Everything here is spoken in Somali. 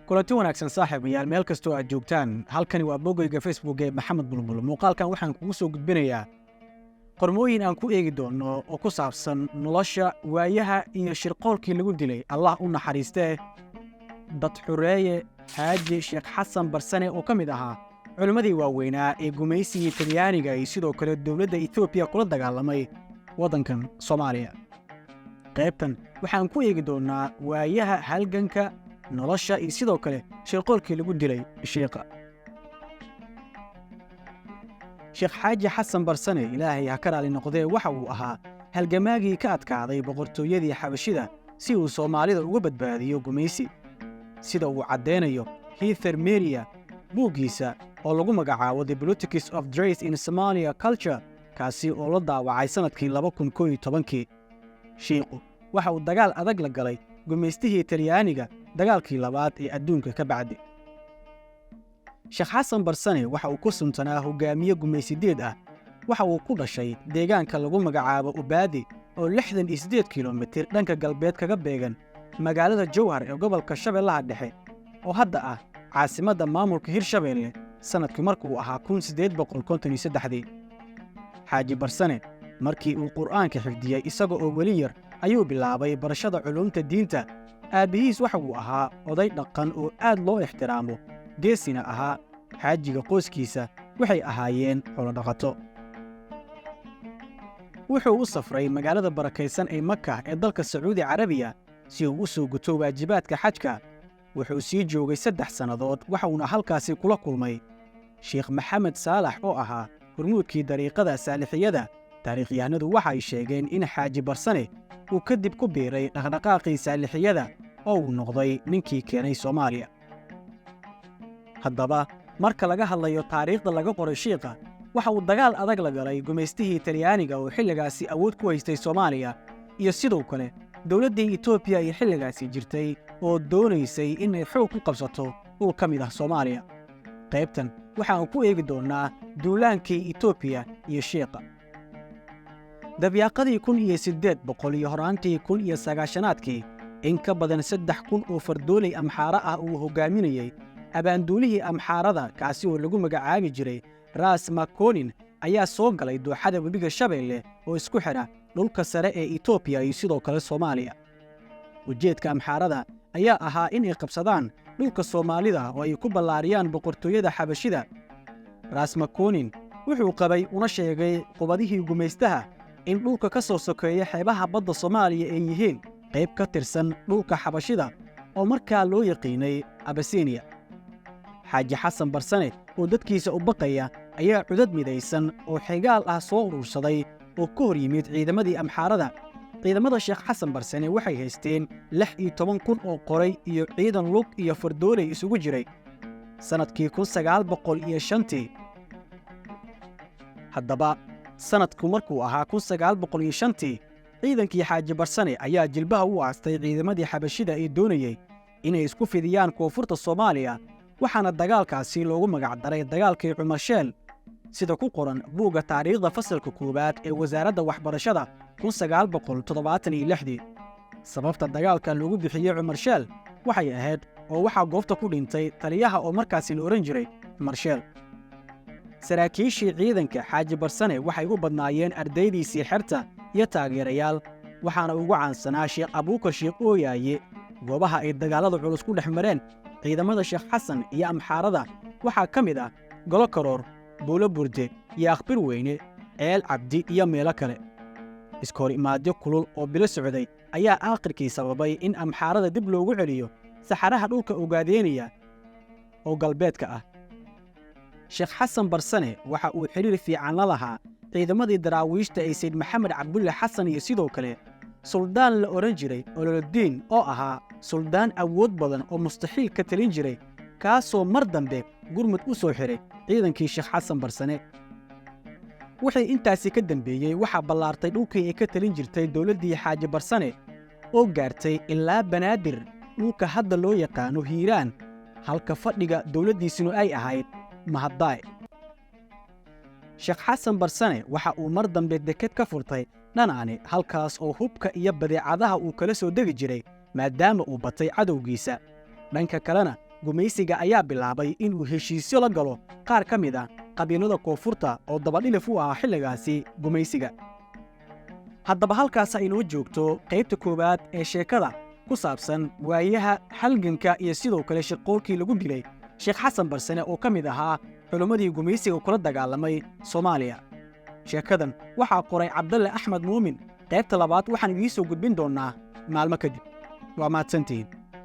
kulanti wanaagsan saaxiibayaal meel kastoo aad joogtaan halkani waa bogeyga Facebook ee Maxamed Bulbul muuqaalkan waxaan kugu soo gudbinayaa qormooyin aan ku eegi doono oo ku saabsan nolosha waayaha iyo shirqoolkii lagu dilay Allah u naxariistee dad xureeye Xaaji Sheekh Xasan Barsane oo kamid ahaa culimadii waaweynaa ee gumaysigii Talyaaniga iyo sidoo kale dawladda Ethiopia kula dagaalamay wadankan Soomaaliya qaybtan waxaan ku eegi doonaa waayaha halganka nolosha iyo sidoo kale shirqoolkii lagu dilay sheekha Sheekh Xaaji Xasan Barsane Ilaahay ha ka raali noqdee waxa uu ahaa halgamaagii ka adkaaday boqortooyadii Xabashida si uu Soomaalida uga badbaadiyo gumaysi sida uu cadeynayo Heather Meria buugiisa oo lagu magacaabo The Politics of Race in Somalia Culture kaasi oo la daawacay sanadkii 2011 sheekhu waxa uu dagaal adag la galay gumaystihii Talyaaniga dagaalkii labaad ee adduunka ka bacdi Sheekh Xasan Barsane waxa uu ku suntanaa hogaamiye gumaysideed ah waxa uu ku dhashay deegaanka lagu magacaabo Ubaadi oo 68 kiiloomitir dhanka galbeed kaga beegan magaalada Jowhar ee gobolka Shabeellaha Dhexe oo hadda ah caasimadda maamulka Hirshabeelle sanadkii markuu ahaa 1853 Xaaji Barsane markii uu Qur'aanka xifdiyay isagoo oo weli yar ayuu bilaabay barashada culuumta diinta aabihiis waxa uu ahaa oday dhaqan oo aad loo ixtiraamo geesina ahaa xaajiga qoyskiisa waxay ahaayeen xoolo dhaqato wuxuu u safray magaalada barakaysan ee Makka ee dalka Sacuudi Carabiya si uu u soo guto waajibaadka xajka wuxuu sii joogay 3 sanadood waxa uu halkaasi kula kulmay Sheekh Maxamed Saalax oo ahaa hormuudkii dariiqada saalixiyada taariikhyahanadu waxay sheegeen in Xaaji Barsane uu kadib ku biiray dhaqdhaqaaqii saalixiyada oo uu noqday ninkii keenay Soomaaliya haddaba marka laga hadlayo taariikhda laga qoray sheekha waxa uu dagaal adag la galay gumaystihii Talyaaniga oo xilligaasi awood ku haystay Soomaaliya iyo sidoo kale dawladdii Ethiopia ay xilligaasi jirtay oo doonaysay inay xoog ku qabsato oo kamid ah Soomaaliya qaybtan waxaan ku eegi doonaa duulaankii Ethiopia iyo sheekha dabyaqadii 1800 iyo horaantii 1990aadkii in ka badan 3000 oo fardooley amxaara ah uu hogaaminayay abaanduulihii amxaarada kaasi oo lagu magacaabi jiray Ras Makonin ayaa soo galay dooxada webiga Shabeelle oo isku xira dhulka sare ee Ethiopia iyo sidoo kale Soomaaliya ujeedka amxaarada ayaa ahaa in ay qabsadaan dhulka Soomaalida oo ay ku ballaariyaan boqortooyada Xabashida Ras Makonin wuxuu qabay una sheegay qubadihii gumaystaha in dhulka ka soo sokeeya xeebaha badda Soomaaliya ay yihiin qayb ka tirsan dhulka Xabashida oo markaa loo yaqiinay Abyssinia Xaaji Xasan Barsane oo dadkiisa u baqaya ayaa cudad midaysan oo xigaal ah soo urursaday oo ka hor yimid ciidamadii amxaarada ciidamada Sheekh Xasan Barsane waxay haysteen 16,000 oo qoray iyo ciidan lug iyo fardooley isugu jiray sanadkii 1905 haddaba sanadku markuu ahaa 1905 ciidankii Xaaji Barsane ayaa jilbaha u aastay ciidamadii Xabashida ee doonayay inay isku fidiyaan koonfurta Soomaaliya waxaana dagaalkaasi loogu magac daray dagaalkii Cumar Sheel sida ku qoran buugga taariikhda fasalka koowaad ee wasaaradda waxbarashada 1976 sababta dagaalka loogu bixiyay Cumar Sheel waxay ahayd oo waxa goobta ku dhintay taliyaha oo markaasi la oran jiray Cumar Sheel saraakiishii ciidanka Xaaji Barsane waxay u badnaayeen ardaydiisii xerta iyo taageerayaal waxaana ugu caansanaa Sheekh Abuukar Sheekh Ooyaaye goobaha ay dagaalada culus ku dhex mareen ciidamada Sheekh Xasan iyo amxaarada waxaa kamid ah Golo Karoor Buulo Burde iyo Akhbir Weyne Ceel Cabdi iyo meelo kale iskoor imaadyo kulul oo bilo socday ayaa aakhirkii sababay in amxaarada dib loogu celiyo saxaraha dhulka Ogaadeenaya oo galbeedka ah Sheekh Xasan Barsane waxa uu xiriir fiican la lahaa ciidamadii daraawiishta ee Sayd Maxamed Cabdulle Xasan iyo sidoo kale suldaan la oran jiray Ololdiin oo ahaa suldaan awood badan oo mustaxiil ka talin jiray kaasoo mar dambe gurmud u soo xiray ciidankii Sheekh Xasan Barsane wixii intaasi ka dambeeyay waxa ballaartay dhulkii ay ka talin jirtay dawladdii Xaaji Barsane oo gaartay ilaa Banaadir dhulka hadda loo yaqaano Hiiraan halka fadhiga dawladdiisuna ay ahayd Mahadaay Sheekh Xasan Barsane waxa uu mar dambe deked ka furtay dhanaane halkaas oo hubka iyo badeecadaha uu kala soo degi jiray maadaama uu batay cadowgiisa dhanka kalena gumaysiga ayaa bilaabay inuu heshiisyo la galo qaar ka mid ah qabiilada koonfurta oo dabadhilif u ahaa xilligaasi gumaysiga. haddaba halkaas aynoo joogto qaybta koowaad ee sheekada ku saabsan waayaha halganka iyo sidoo kale shirqoolkii lagu dilay Sheekh Xasan Barsane oo ka mid ahaa culimmadii gumaysiga kula dagaalamay Soomaaliya. sheekadan waxaa qoray Cabdalle Axmed Muumin. qaybta labaad waxaan idiin soo gudbin doonaa maalmo kadib. waa mahadsantihiin.